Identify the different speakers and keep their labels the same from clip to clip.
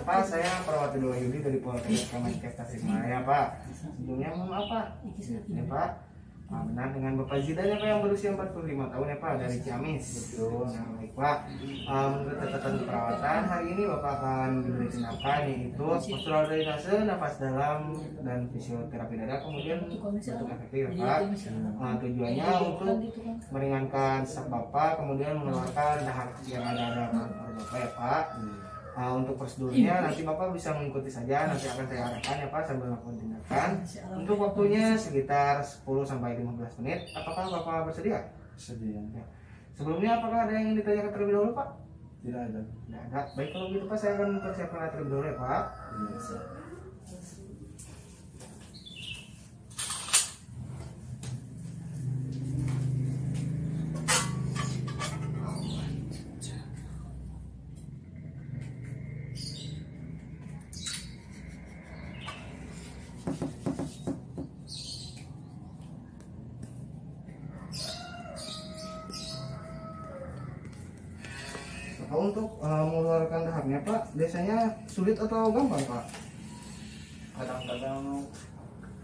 Speaker 1: Pak, saya Perawat Dewa Yudi dari Polres Kemenkes Tasikmalaya, Pak. Sebelumnya mohon maaf, Pak. Ya, Pak. Benar dengan Bapak Zidan ya Pak yang berusia 45 tahun ya Pak dari Ciamis. Betul. Nah, baik Pak. Menurut catatan perawatan hari ini Bapak akan diberi tindakan yaitu postural drainase, nafas dalam dan fisioterapi dada kemudian untuk efektif ya Pak. Tujuannya untuk meringankan sesak Bapak kemudian mengeluarkan dahak yang ada pada Bapak ya Pak. Untuk prosedurnya nanti Bapak bisa mengikuti saja, nanti akan saya arahkan ya Pak sambil melakukan tindakan. Untuk waktunya sekitar 10-15 menit. Apakah Bapak bersedia?
Speaker 2: Bersedia.
Speaker 1: Ya. Sebelumnya apakah ada yang ingin ditanyakan terlebih dahulu Pak?
Speaker 2: Tidak ada.
Speaker 1: Tidak ada. Baik kalau gitu Pak, saya akan mempersiapkan terlebih dahulu ya Pak.
Speaker 2: Iya.
Speaker 1: Untuk mengeluarkan dahaknya Pak, biasanya sulit atau gampang Pak?
Speaker 2: Kadang-kadang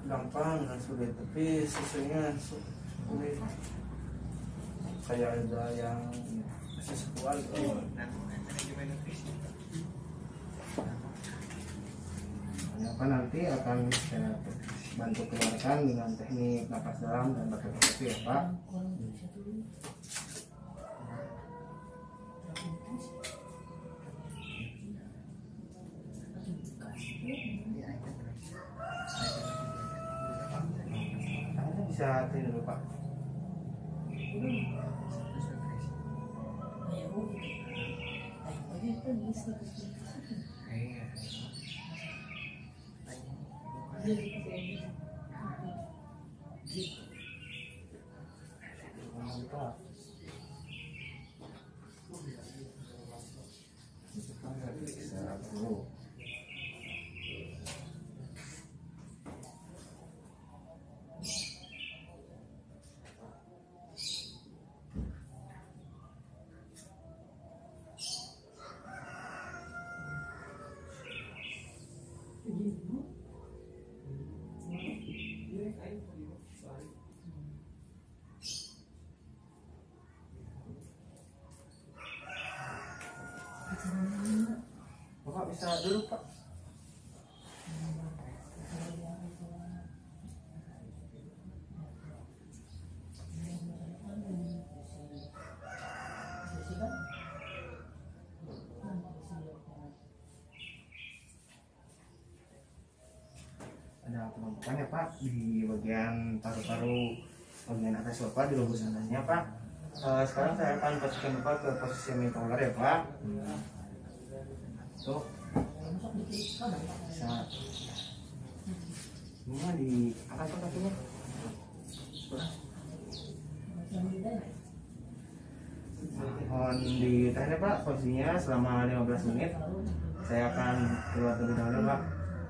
Speaker 2: gampang dan sulit, tapi sesuainya sulit. Kayak ada yang masih sekuat gitu.
Speaker 1: Apa nanti akan saya bantu keluarkan dengan teknik napas dalam dan pakai protesi ya Pak. Bisa ini dulu Pak. Bapak bisa duduk Pak. Ada penumpukan ya Pak di bagian paru-paru bagian atas Bapak di lobus sananya Pak. Sekarang saya akan posisikan Bapak ke posisi mintoler ya Pak. Tuh bisa semua di atas kakinya. Mohon ditahan ya Pak posisinya selama 15 menit. Saya akan keluar terlebih dahulu Pak.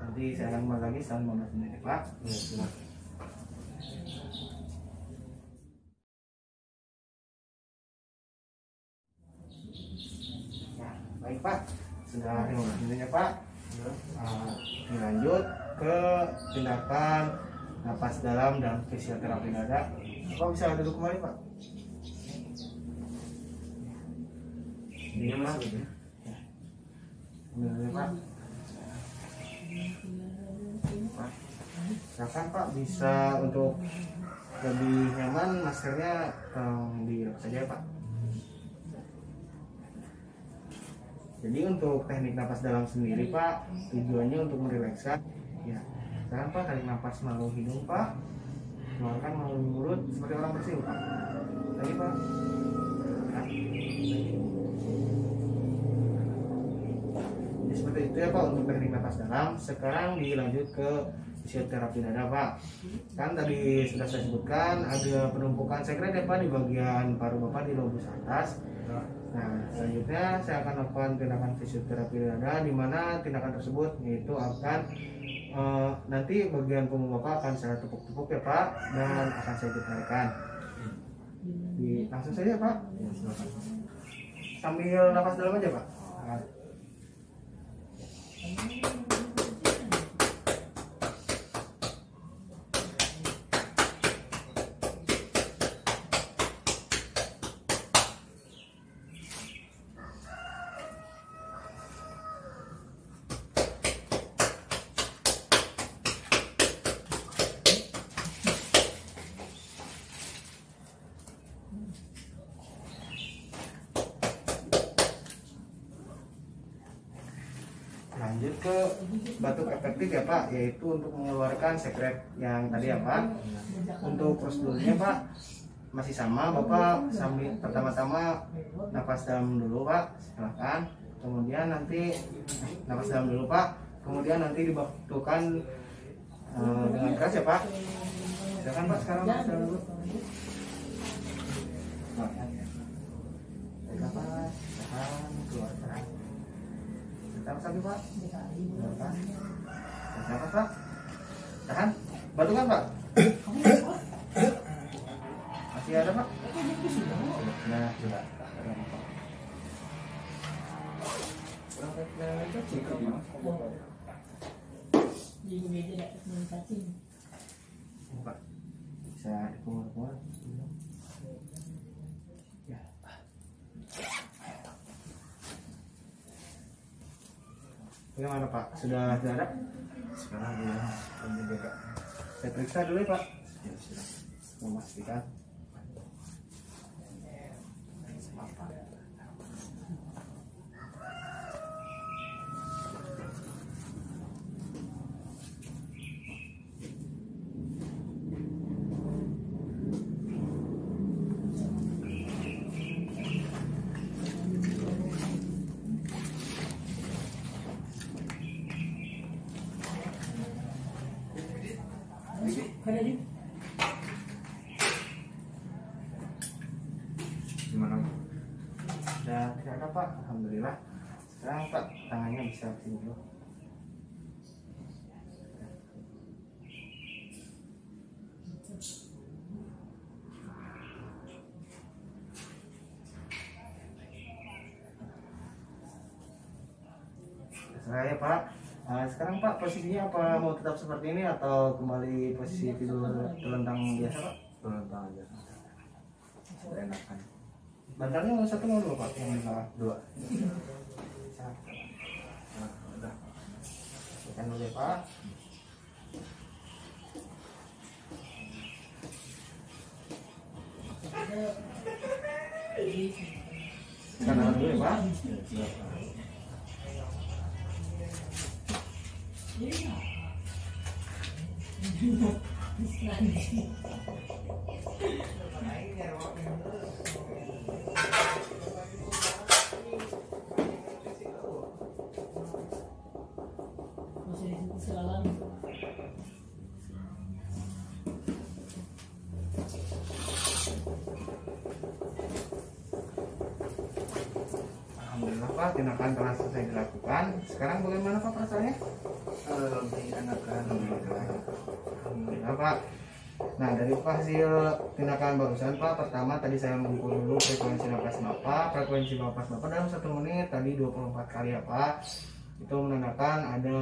Speaker 1: Nanti saya akan kembali lagi setelah 15 menit ya Pak. Nah, baik Pak, sudah 15 menit ya Pak. Lanjut ke tindakan napas dalam dan fisioterapi dada. Bapak bisa duduk kembali Pak. Ini Pak. Ini Pak. Silakan Pak, bisa untuk lebih nyaman maskernya dilepas saja Pak. Jadi untuk teknik napas dalam sendiri Pak, tujuannya untuk merilekskan. Ya, sekarang Pak tarik napas melalui hidung Pak, keluarkan melalui mulut seperti orang bersiul Pak. Lagi Pak. Nah, jadi seperti itu ya Pak untuk teknik napas dalam. Sekarang dilanjut ke fisioterapi dada Pak. Kan tadi sudah saya sebutkan ada penumpukan sekret ya Pak di bagian paru Bapak di lobus atas. Nah, selanjutnya saya akan lakukan tindakan fisioterapi dada, di mana tindakan tersebut yaitu akan nanti bagian punggung Bapak akan saya tepuk-tepuk ya Pak, dan akan saya getarkan. Langsung saja Pak. Sambil nafas dalam aja Pak. Lanjut ke batuk efektif ya Pak, yaitu untuk mengeluarkan sekret yang tadi ya Pak. Untuk prosedurnya Pak masih sama, Bapak sambil pertama-tama napas dalam dulu Pak, silahkan. Kemudian nanti napas dalam dulu Pak, kemudian nanti dibatukan dengan keras ya Pak. Silahkan Pak, sekarang napas dalam dulu. Napas, tahan, keluarkan. Napas lagi Pak, keluarkan. Napas Pak, tahan, batukan Pak. Masih ada Pak? Nah, sudah. Buka. Bisa dikumur-kumur. Ya. Bagaimana Pak? Sudah ada?
Speaker 2: Sekarang belum dijaga.
Speaker 1: Saya periksa dulu ya Pak.
Speaker 2: Ya sudah.
Speaker 1: Memastikan.
Speaker 2: Gimana?
Speaker 1: Dan tidak ada Pak, alhamdulillah. Sekarang Pak tangannya bisa sini dulu. Terserah ya Pak. Sekarang Pak posisinya apa, mau tetap seperti ini atau kembali posisi tidur telentang biasa Pak?
Speaker 2: Telentang aja. Enakan.
Speaker 1: Bantalnya mau satu mau dua Pak? Yang salah.
Speaker 2: Dua.
Speaker 1: Nah, udah. Tekan dulu ya Pak. Tekan dulu ya Pak. Alhamdulillah Pak, tindakan telah selesai dilakukan. Sekarang bagaimana Pak perasaannya?
Speaker 2: Lebih enakan.
Speaker 1: Alhamdulillah Pak. Nah dari hasil tindakan barusan Pak, pertama tadi saya mengukur dulu frekuensi napas Bapak. Frekuensi napas Bapak dalam 1 menit tadi 24 kali ya Pak. Itu menandakan ada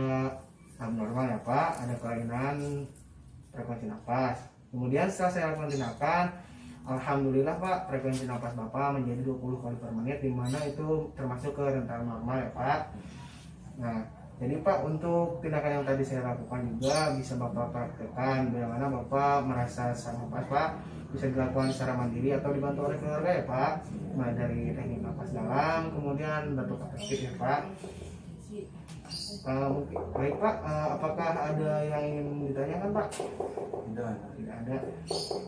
Speaker 1: abnormal ya Pak, ada kelainan frekuensi napas. Kemudian setelah saya lakukan tindakan, alhamdulillah Pak, frekuensi napas Bapak menjadi 20 kali per menit, dimana itu termasuk ke rentang normal ya Pak. Nah, jadi Pak, untuk tindakan yang tadi saya lakukan juga bisa Bapak praktekkan bila mana Bapak merasa sesak napas Pak, bisa dilakukan secara mandiri atau dibantu oleh keluarga ya Pak. Mulai dari teknik napas dalam, kemudian batuk efektif ya Pak. Mungkin baik Pak, apakah ada yang ingin ditanyakan Pak? Tidak ada.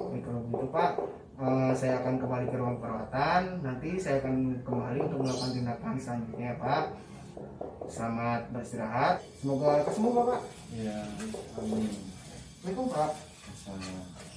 Speaker 1: Baik, kalau begitu Pak, saya akan kembali ke ruang perawatan. Nanti saya akan kembali untuk melakukan tindakan selanjutnya ya Pak. Selamat beristirahat. Semoga kesembuh Pak.
Speaker 2: Ya, amin.
Speaker 1: Assalamualaikum Pak.
Speaker 2: Assalamualaikum.